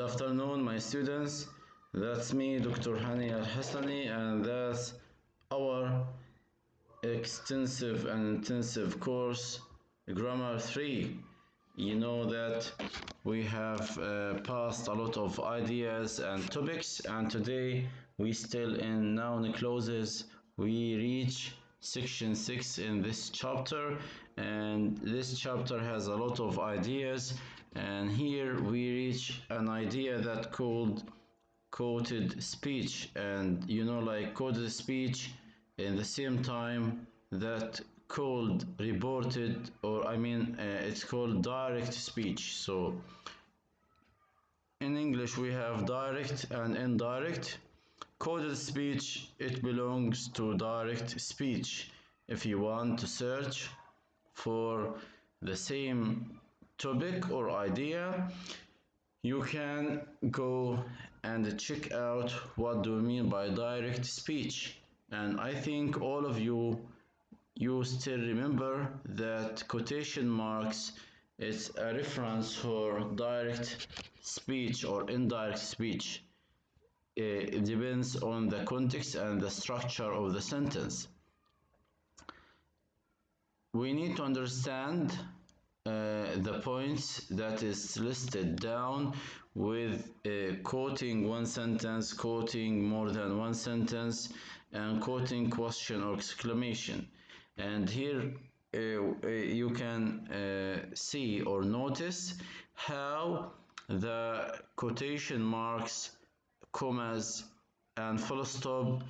afternoon, my students. That's me, د.هاني الحسني, and that's our extensive and intensive course, Grammar 3. You know that we have passed a lot of ideas and topics, and today we still in noun clauses. We reach section 6 in this chapter, and this chapter has a lot of ideas, and here we reach an idea that called quoted speech. And you know, like quoted speech in the same time that called reported, or it's called direct speech. So in English we have direct and indirect. Coded speech, it belongs to direct speech. If you want to search for the same topic or idea, you can go and check out what do we mean by direct speech. And I think all of you still remember that quotation marks is a reference for direct speech or indirect speech. It depends on the context and the structure of the sentence. We need to understand the points that is listed down with quoting one sentence, quoting more than one sentence, and quoting question or exclamation. And here you can see or notice how the quotation marks, commas, and full stop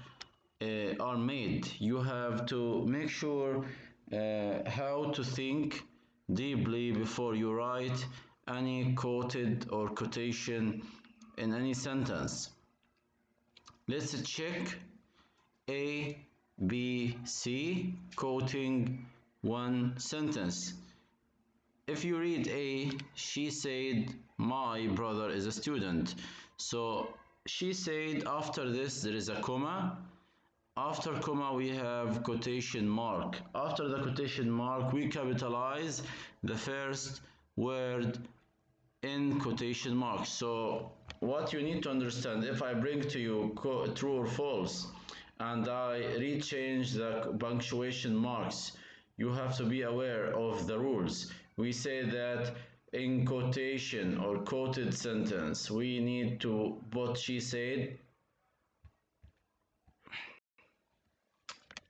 are made. You have to make sure how to think deeply before you write any quoted or quotation in any sentence. Let's check A, B, C, quoting one sentence. If you read A, she said, my brother is a student. So she said, after this there is a comma. After comma we have quotation mark. After the quotation mark we capitalize the first word in quotation mark. So what you need to understand, if I bring to you true or false and I rechange the punctuation marks, you have to be aware of the rules. We say that in quotation or quoted sentence we need to put she said.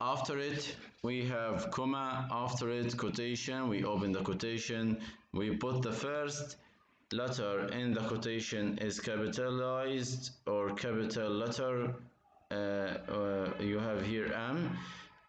After it we have comma, after it quotation, we open the quotation, we put the first letter in the quotation is capitalized or capital letter, you have here M,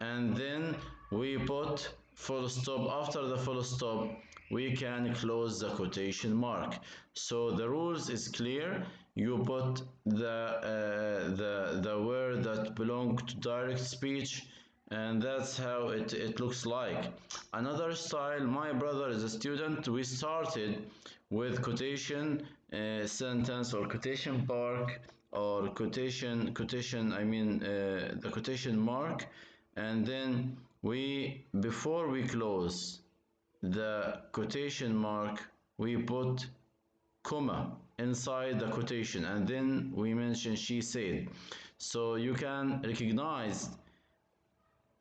and then we put full stop. After the full stop we can close the quotation mark. So the rules is clear. You put the word that belong to direct speech, and that's how it looks like. Another style, my brother is a student, we started with quotation sentence or quotation mark or quotation the quotation mark, and then we, before we close the quotation mark, we put comma inside the quotation, and then we mention she said. So you can recognize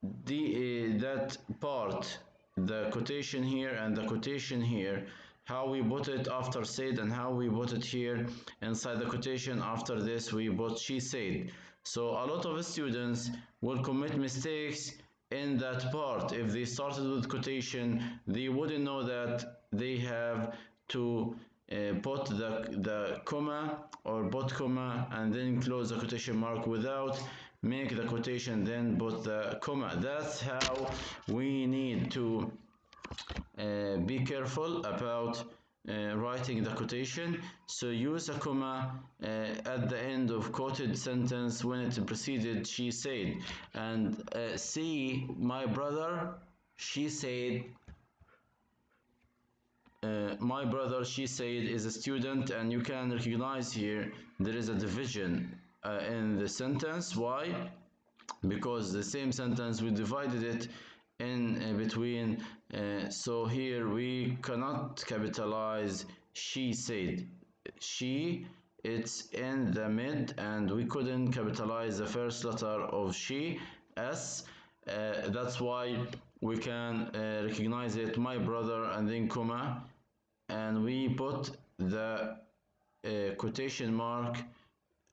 that part, the quotation here and the quotation here, how we put it after said and how we put it here inside the quotation. After this we put she said. So a lot of students will commit mistakes in that part. If they started with quotation, they wouldn't know that they have to put the comma or put comma and then close the quotation mark without make the quotation then put the comma. That's how we need to be careful about writing the quotation. So use a comma at the end of quoted sentence when it preceded she said. And see, my brother she said, my brother she said is a student, and you can recognize here there is a division in the sentence. Why? Because the same sentence we divided it in between, so here we cannot capitalize she said. She it's in the mid, and we couldn't capitalize the first letter of she, S. That's why we can recognize it, my brother, and then comma, and we put the quotation mark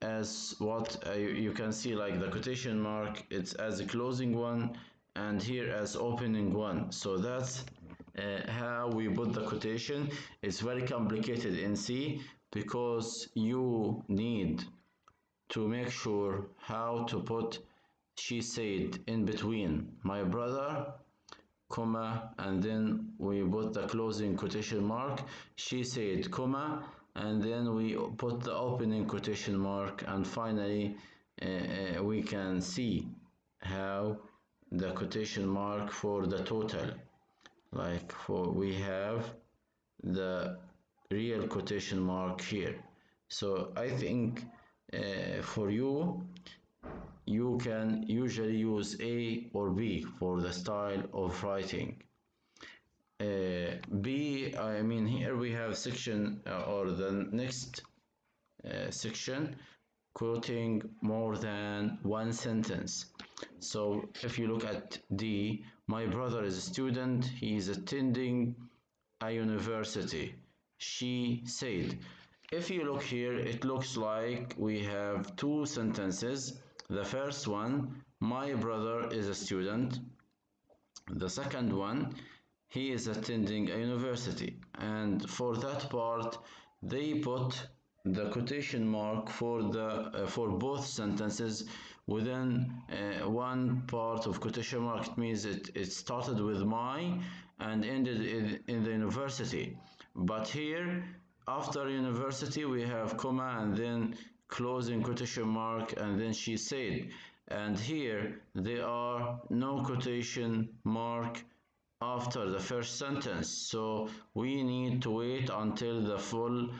as what you can see, like the quotation mark, it's as a closing one, and here as opening one. So that's how we put the quotation. It's very complicated in C because you need to make sure how to put she said in between my brother, comma, and then we put the closing quotation mark, she said, comma, and then we put the opening quotation mark, and finally we can see how the quotation mark for the total, like for we have the real quotation mark here. So I think for you can usually use A or B for the style of writing. B, I mean, here we have section or the next section, quoting more than one sentence. So if you look at D, my brother is a student, he is attending a university, she said. If you look here, it looks like we have two sentences. The first one, my brother is a student. The second one, he is attending a university. And for that part, they put the quotation mark for both sentences within one part of quotation mark. It means it started with my and ended in the university. But here, after university, we have comma and then closing quotation mark, and then she said. And here there are no quotation mark after the first sentence, so we need to wait until the full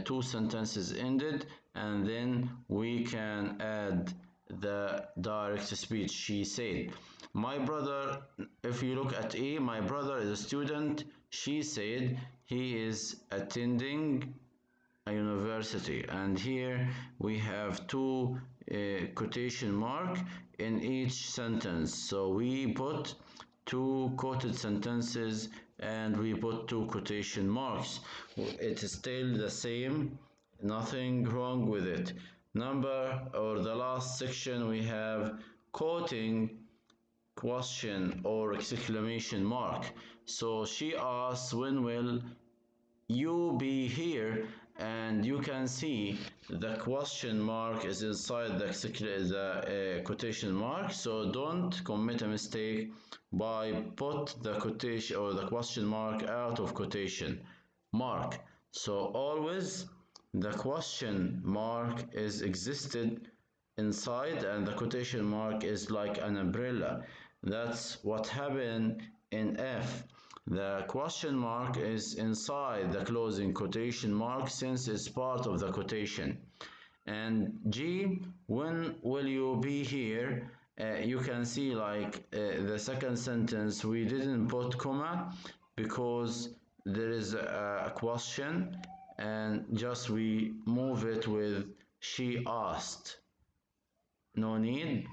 two sentences ended, and then we can add the direct speech, she said. My brother, if you look at A, my brother is a student, she said he is attending a university, and here we have two quotation mark in each sentence, so we put two quoted sentences and we put two quotation marks. It is still the same, nothing wrong with it. Number or the last section, we have quoting question or exclamation mark. So she asks, when will you be here? And you can see the question mark is inside the quotation mark, so don't commit a mistake by put the quotation or the question mark out of quotation mark. So always the question mark is existed inside, and the quotation mark is like an umbrella. That's what happened in F. The question mark is inside the closing quotation mark since it's part of the quotation. And G, when will you be here? You can see like the second sentence we didn't put comma because there is a question, and just we move it with she asked. No need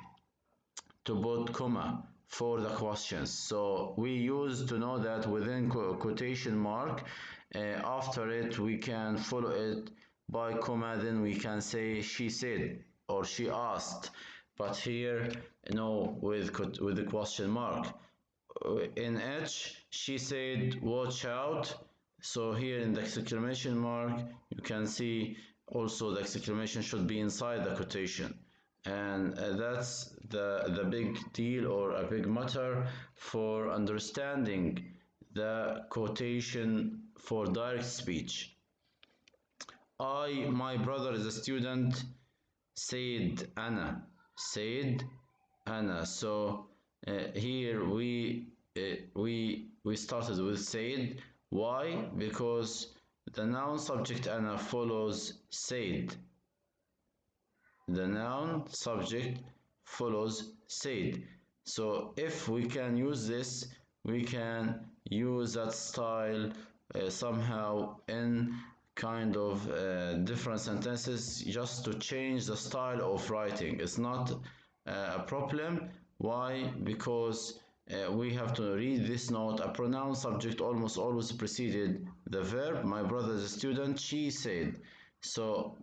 to put comma for the questions. So we used to know that within quotation mark, after it we can follow it by comma, then we can say she said or she asked. But here, no, with the question mark. In H, she said watch out. So here in the exclamation mark, you can see also the exclamation should be inside the quotation. And that's the big deal or a big matter for understanding the quotation for direct speech. My brother is a student, said Anna, said Anna. So here we started with said. Why? Because the noun subject Anna follows said. The noun subject follows said. So if we can use this, we can use that style somehow in kind of different sentences just to change the style of writing. It's not a problem. Why? Because we have to read this note. A pronoun subject almost always preceded the verb. My brother is a student. She said. So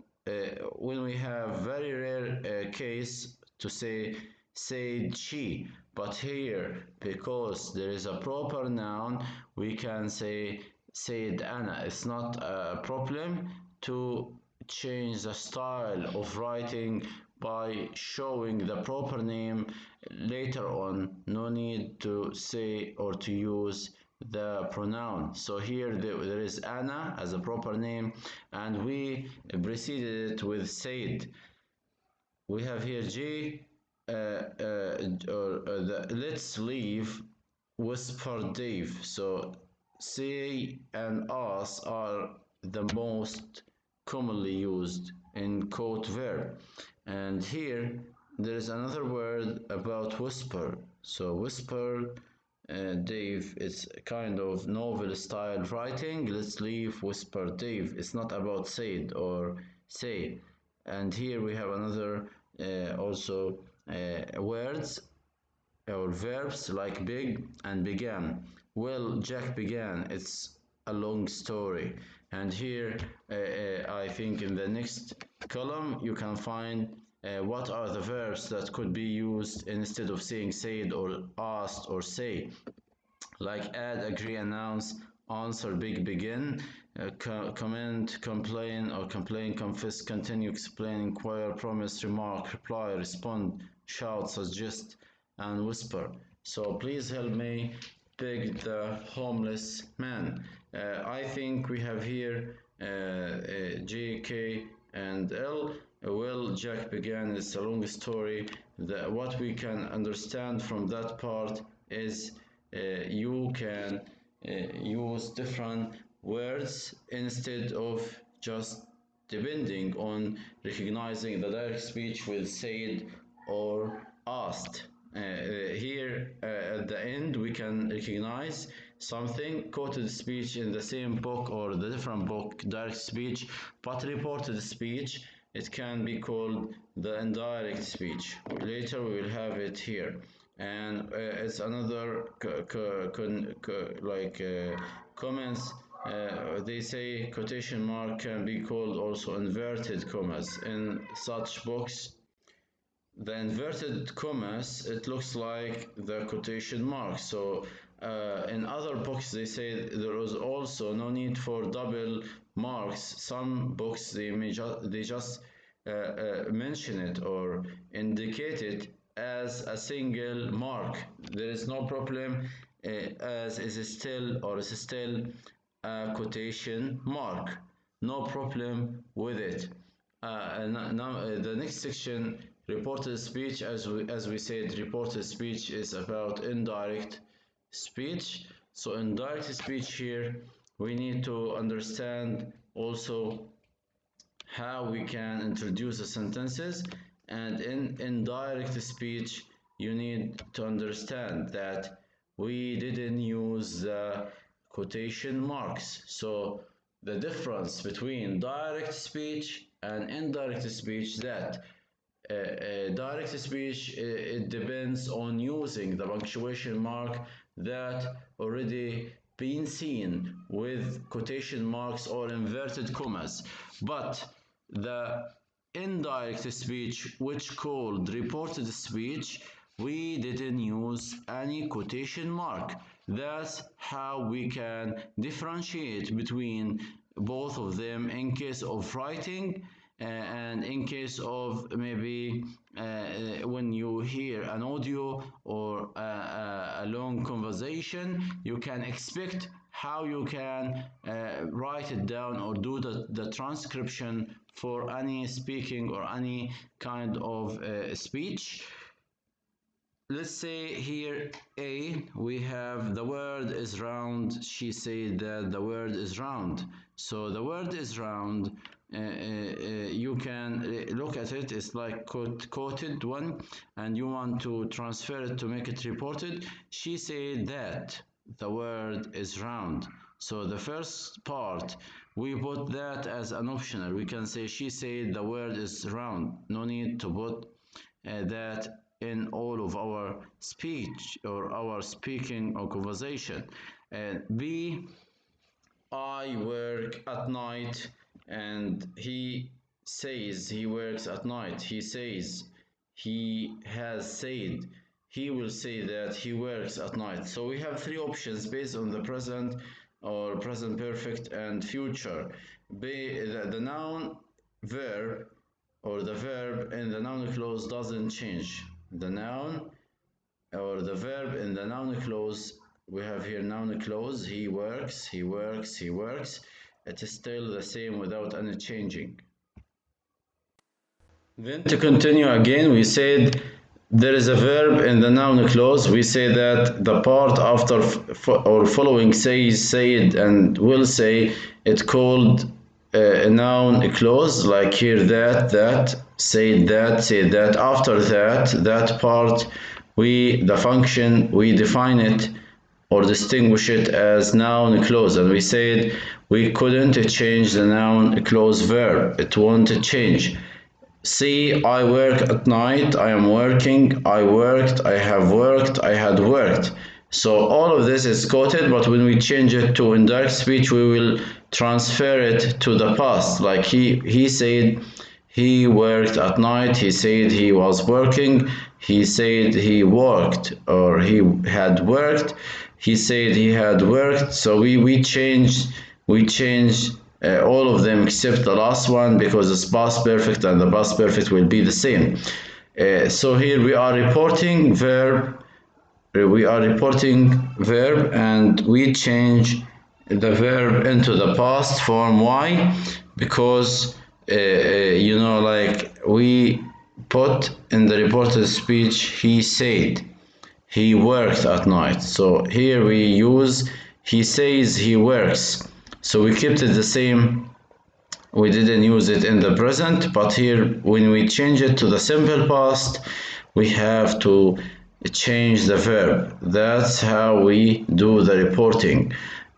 when we have very rare case to say said she, but here because there is a proper noun we can say said Anna. It's not a problem to change the style of writing by showing the proper name later on. No need to say or to use the pronoun. So here there is Anna as a proper name, and we preceded it with said. We have here J. Let's leave, whispered Dave. So say and us are the most commonly used in quote verb. And here there is another word about whisper. So whisper Dave, it's kind of novel style writing. Let's leave, whisper Dave. It's not about said or say. And here we have another also words or verbs like big and began. Well, Jack began. It's a long story. And here I think in the next column you can find what are the verbs that could be used instead of saying said or asked or say, like add, agree, announce, answer, big, begin, comment, complain, or complain, confess, continue, explain, inquire, promise, remark, reply, respond, shout, suggest, and whisper. So please help me pick the homeless man. I think we have here J, K, and L. Well, Jack began. It's a long story. What we can understand from that part is you can use different words instead of just depending on recognizing the direct speech with said or asked. Here at the end we can recognize something quoted speech in the same book or the different book direct speech, but reported speech it can be called the indirect speech. Later we will have it here, and it's another comments. They say quotation mark can be called also inverted commas. In such books the inverted commas, it looks like the quotation mark. So in other books they say there is also no need for double marks. Some books they just mention it or indicate it as a single mark. There is no problem as is still or is still a quotation mark. No problem with it. Now the next section, reported speech. As we said, reported speech is about indirect speech. So indirect speech here we need to understand also how we can introduce the sentences, and in indirect speech you need to understand that we didn't use the quotation marks. So the difference between direct speech and indirect speech, that direct speech it depends on using the punctuation mark that already been seen with quotation marks or inverted commas, but the indirect speech, which called reported speech, we didn't use any quotation mark. That's how we can differentiate between both of them in case of writing and in case of maybe when you hear an audio or a long conversation, you can expect how you can write it down or do the transcription for any speaking or any kind of speech. Let's say here A, we have the word is round. She said that the word is round. So the word is round. You can look at it, it's like quoted one, and you want to transfer it to make it reported. She said that the word is round. So the first part, we put that as an optional. We can say she said the word is round. No need to put that in all of our speech or our speaking or conversation. B, I work at night, and he says he works at night. He says, he has said, he will say that he works at night. So we have three options based on the present or present perfect and future. The noun verb or the verb in the noun clause doesn't change. The noun or the verb in the noun clause, we have here noun clause, he works, he works, he works. It is still the same without any changing. Then to continue again, we said there is a verb in the noun clause. We say that the part after or following says, said, and will say, it called a noun clause, like here that, said that. After that part, the function, we define it or distinguish it as noun clause, and we said we couldn't change the noun clause verb. It won't change. See, I work at night, I am working, I worked, I have worked, I had worked. So all of this is quoted, but when we change it to indirect speech, we will transfer it to the past. Like he said he worked at night, he said he was working, he said he worked or he had worked, he said he had worked. So we changed all of them except the last one, because it's past perfect and the past perfect will be the same. So here we are reporting verb, and we change the verb into the past form. Why? Because like we put in the reported speech he said he worked at night. So here we use he says he works. So we kept it the same. We didn't use it in the present, but here when we change it to the simple past, we have to change the verb. That's how we do the reporting.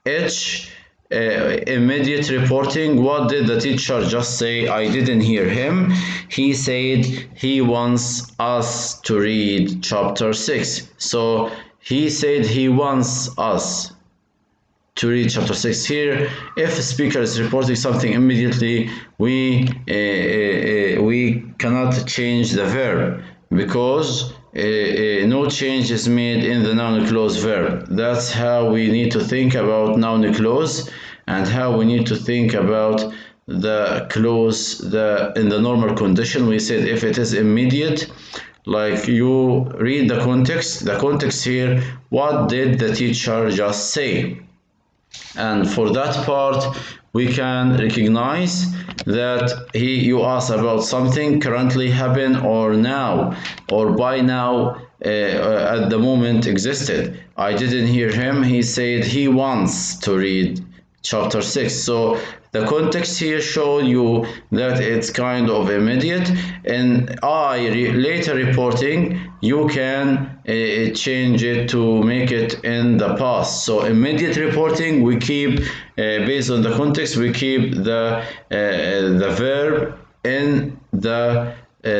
H, immediate reporting. What did the teacher just say? I didn't hear him. He said he wants us to read chapter 6. So he said he wants us to read chapter 6. Here, if a speaker is reporting something immediately, we cannot change the verb, because no change is made in the noun clause verb. That's how we need to think about noun clause, and how we need to think about the clause in the normal condition. We said if it is immediate, like you read the context here, what did the teacher just say? And for that part, we can recognize that you ask about something currently happen, or now, or by now, at the moment existed. I didn't hear him. He said he wants to read chapter 6. So the context here show you that it's kind of immediate. And later reporting, you can change it to make it in the past. So immediate reporting, we keep based on the context, we keep the verb in the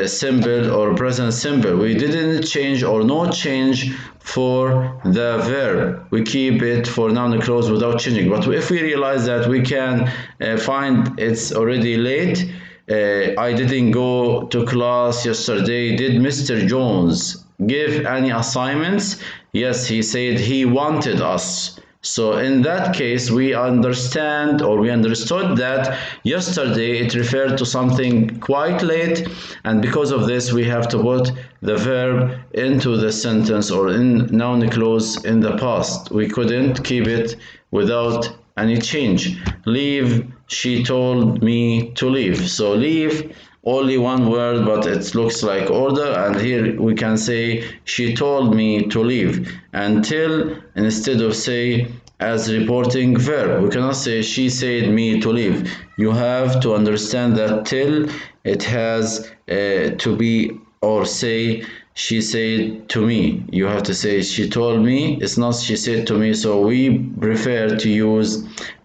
simple or present simple. We didn't change or no change for the verb. We keep it for noun clause without changing. But if we realize that we can find it's already late, I didn't go to class yesterday. Did Mr. Jones give any assignments? Yes, he said he wanted us. So in that case, we understand, or we understood, that yesterday it referred to something quite late, and because of this we have to put the verb into the sentence or in noun clause in the past. We couldn't keep it without any change. Leave, she told me to leave. So leave, only one word, but it looks like order, and here we can say she told me to leave. And till, instead of say as reporting verb, we cannot say she said me to leave. You have to understand that till, it has to be or say she said to me. You have to say she told me. It's not she said to me. So we prefer to use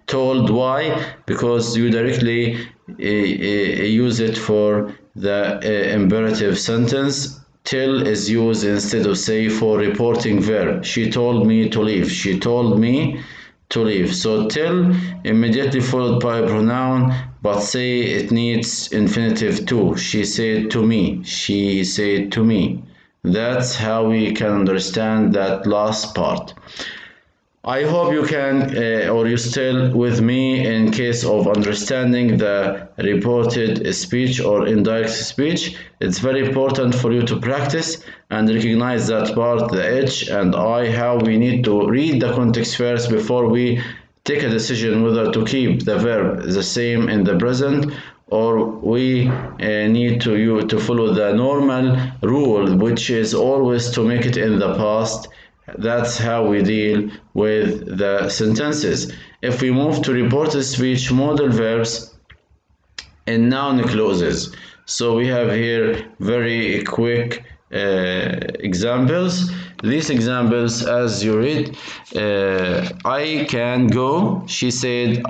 told. Why? Because you directly use it for the imperative sentence. Tell is used instead of say for reporting verb. She told me to leave. She told me to leave. So tell immediately followed by a pronoun, but say it needs infinitive too. She said to me. She said to me. That's how we can understand that last part. I hope you can or you still with me in case of understanding the reported speech or indirect speech. It's very important for you to practice and recognize that part, the H and I, how we need to read the context first before we take a decision whether to keep the verb the same in the present or we need to follow the normal rule, which is always to make it in the past. That's how we deal with the sentences. If we move to reported speech, modal verbs and noun clauses. So we have here very quick examples. These examples, as you read, I can go. She said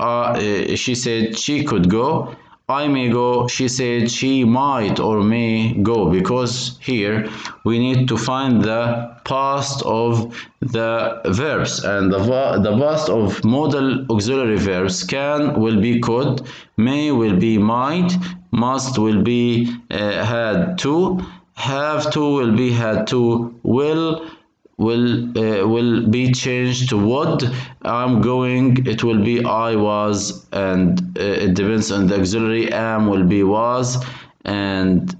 she could go. I may go. She said she might or may go, because here we need to find the past of the verbs, and the past of modal auxiliary verbs. Can will be could, may will be might, must will be had to, have to will be had to, will be changed to would. I'm going, it will be I was, and it depends on the auxiliary. Am will be was, and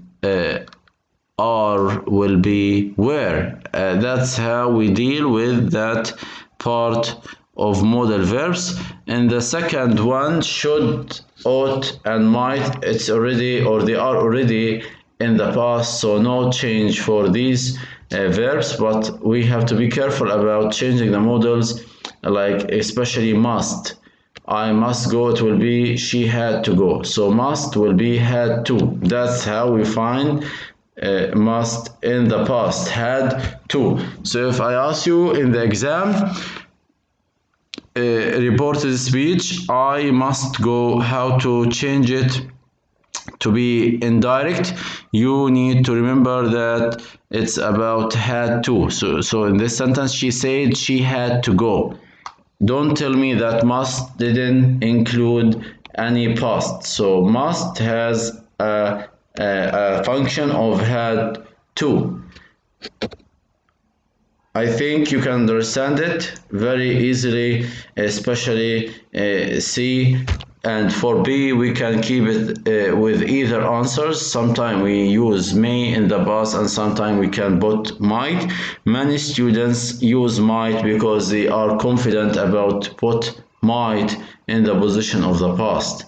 are will be were. That's how we deal with that part of modal verbs. And the second one, should, ought, and might, it's already, or they are already in the past, so no change for these verbs, but we have to be careful about changing the modals, like especially must. I must go, it will be she had to go. So must will be had to. That's how we find must in the past, had to. So if I ask you in the exam, reported speech, I must go, how to change it to be indirect, you need to remember that it's about had to. So in this sentence, she said she had to go. Don't tell me that must didn't include any past. So must has a function of had to. I think you can understand it very easily, especially C. And for B, we can keep it with either answers. Sometimes we use may in the past, and sometimes we can put might. Many students use might because they are confident about put might in the position of the past.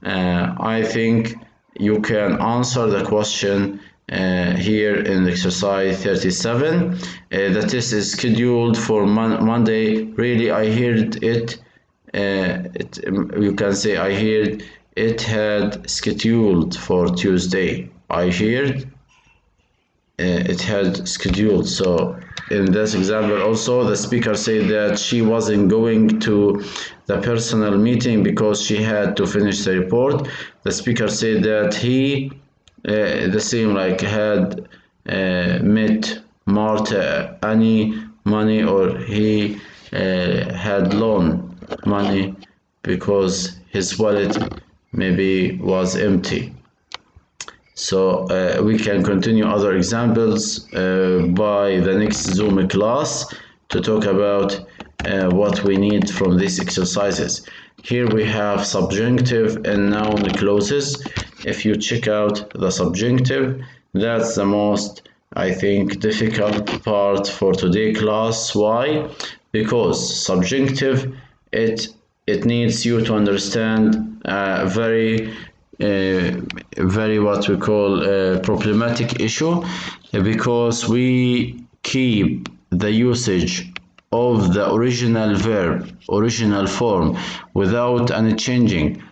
I think you can answer the question here in exercise 37. The test is scheduled for Monday. Really, I heard it. You can say I heard it had scheduled for Tuesday. I heard it had scheduled. So in this example also, the speaker said that she wasn't going to the personal meeting because she had to finish the report. The speaker said that he the same, like had met Martha any money, or he had loan money because his wallet maybe was empty. So we can continue other examples by the next Zoom class to talk about what we need from these exercises. Here we have subjunctive and noun clauses. If you check out the subjunctive, that's the most, I think, difficult part for today's class. Why? Because subjunctive, it needs you to understand very what we call problematic issue, because we keep the usage of the original verb, original form, without any changing.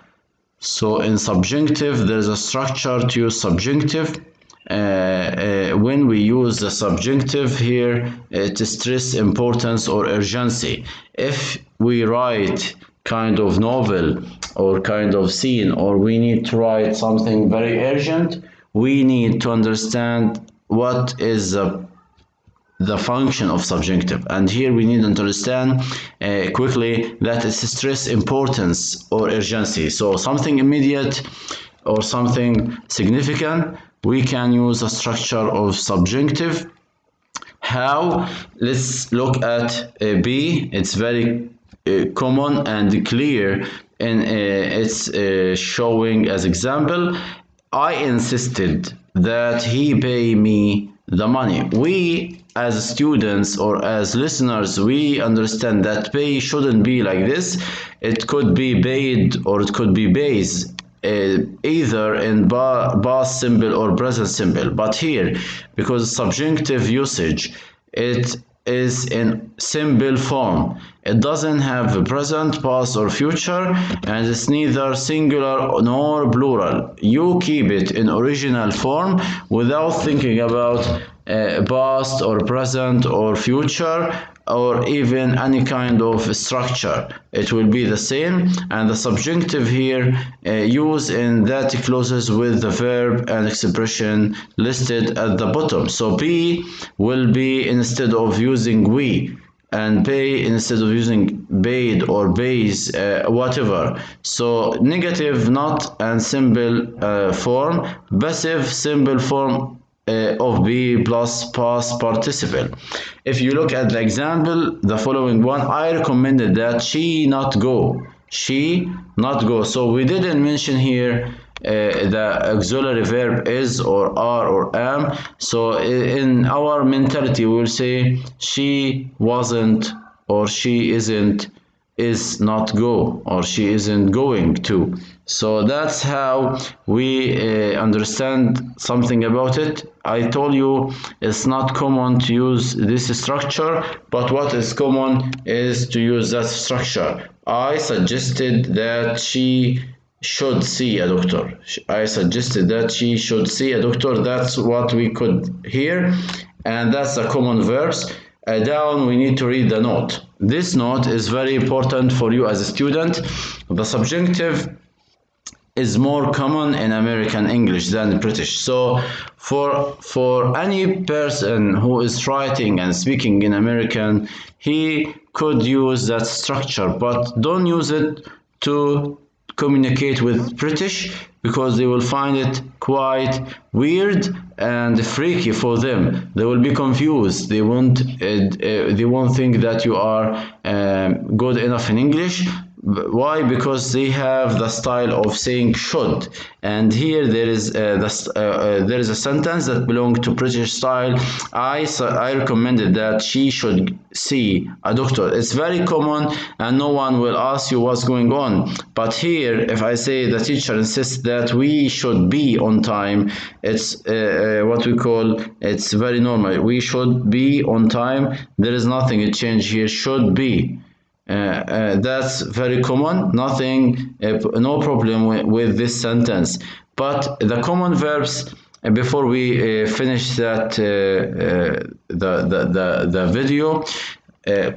So in subjunctive, there's a structure to use subjunctive, when we use the subjunctive here to stress importance or urgency. If we write kind of novel or kind of scene, or we need to write something very urgent, we need to understand what is the function of subjunctive. And here we need to understand quickly that it's stress importance or urgency. So something immediate or something significant, we can use a structure of subjunctive. How? Let's look at B. It's very common and clear, and it's showing as example. I insisted that he pay me the money. We as students or as listeners, we understand that pay shouldn't be like this. It could be paid or it could be pays, either in past simple or present simple. But here, because subjunctive usage, it is in simple form. It doesn't have present, past, or future, and it's neither singular nor plural. You keep it in original form without thinking about past or present or future or even any kind of structure. It will be the same, and the subjunctive here use in that clauses with the verb and expression listed at the bottom. So be will be instead of using we, and pay instead of using paid or pays, whatever. So negative, not, and simple form, passive simple form of be plus past participle. If you look at the example, the following one, I recommended that she not go. She not go. So we didn't mention here the auxiliary verb is or are or am. So in our mentality, we will say she wasn't or she isn't, is not go, or she isn't going to. So that's how we understand something about it. I told you it's not common to use this structure, but what is common is to use that structure. I suggested that she should see a doctor. I suggested that she should see a doctor. That's what we could hear, and that's the common verbs. Down, we need to read the note. This note is very important for you as a student. The subjunctive is more common in American English than British. So for any person who is writing and speaking in American, he could use that structure, but don't use it to communicate with British, because they will find it quite weird and freaky for them. They will be confused. They won't think that you are good enough in English. Why? Because they have the style of saying should, and here there is a sentence that belongs to British style. I recommended that she should see a doctor. It's very common, and no one will ask you what's going on. But here, if I say the teacher insists that we should be on time, it's what we call, it's very normal. We should be on time. There is nothing to change here. Should be. That's very common, nothing, no problem with this sentence. But the common verbs, before we finish that the video,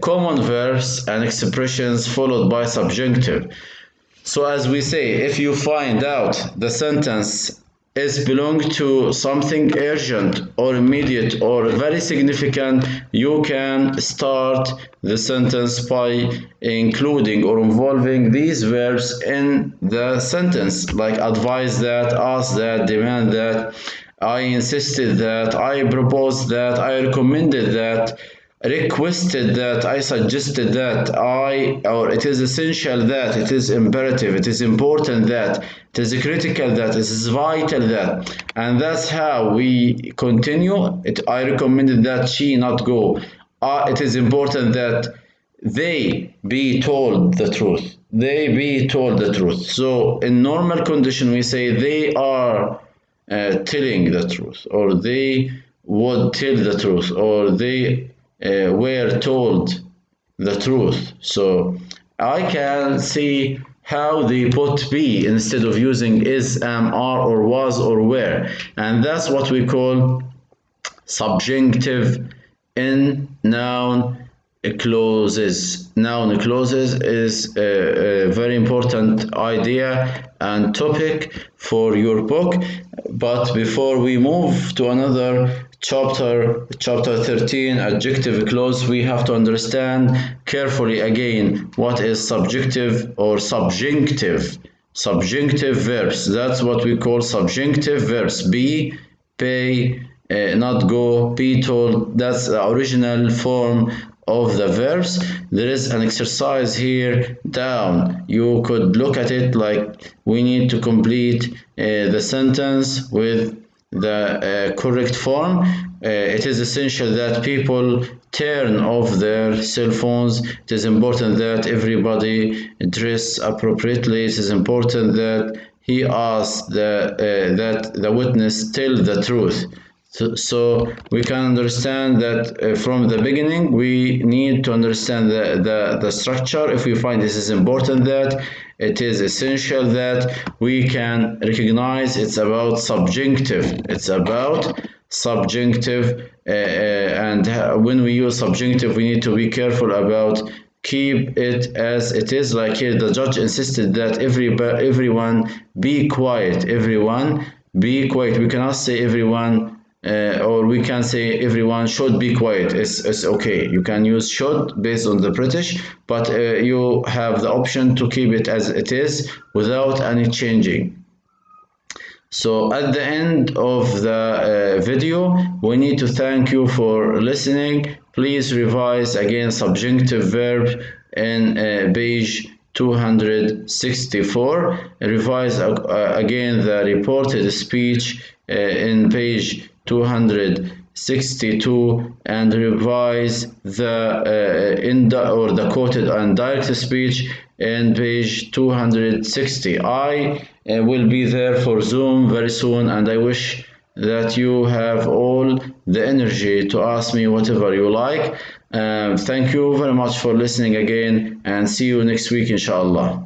common verbs and expressions followed by subjunctive. So as we say, if you find out the sentence is belong to something urgent or immediate or very significant, you can start the sentence by including or involving these verbs in the sentence, like advise that, ask that, demand that, I insisted that, I proposed that, I recommended that, requested that, I suggested that, or it is essential that, it is imperative, it is important that, it is critical that, it is vital that. And that's how we continue. I recommended that she not go. It is important that they be told the truth. They be told the truth. So in normal condition we say they are telling the truth, or they would tell the truth, or they were told the truth. So I can see how they put be instead of using is, am, are, or was, or were. And that's what we call subjunctive in noun clauses. Noun clauses is a very important idea and topic for your book. But before we move to another chapter 13, adjective clause, we have to understand carefully again what is subjective or subjunctive. Subjunctive verbs, that's what we call subjunctive verbs. Be, pay, not go, be told, that's the original form of the verbs. There is an exercise here down. You could look at it like we need to complete the sentence with the correct form. It is essential that people turn off their cell phones. It is important that everybody dress appropriately. It is important that he asks that the witness tell the truth. So we can understand that from the beginning we need to understand the structure. If we find this is important, that it is essential that we can recognize it's about subjunctive. It's about subjunctive, and when we use subjunctive we need to be careful about keep it as it is. Like here the judge insisted that everyone be quiet. Everyone be quiet. We cannot say everyone, or we can say everyone should be quiet. It's okay. You can use should based on the British, but you have the option to keep it as it is without any changing. So at the end of the video, we need to thank you for listening. Please revise again subjunctive verb in page 264. Revise again the reported speech in page 262, and revise the the quoted and direct speech in page 260. I will be there for Zoom very soon, and I wish that you have all the energy to ask me whatever you like. Thank you very much for listening again, and see you next week inshallah.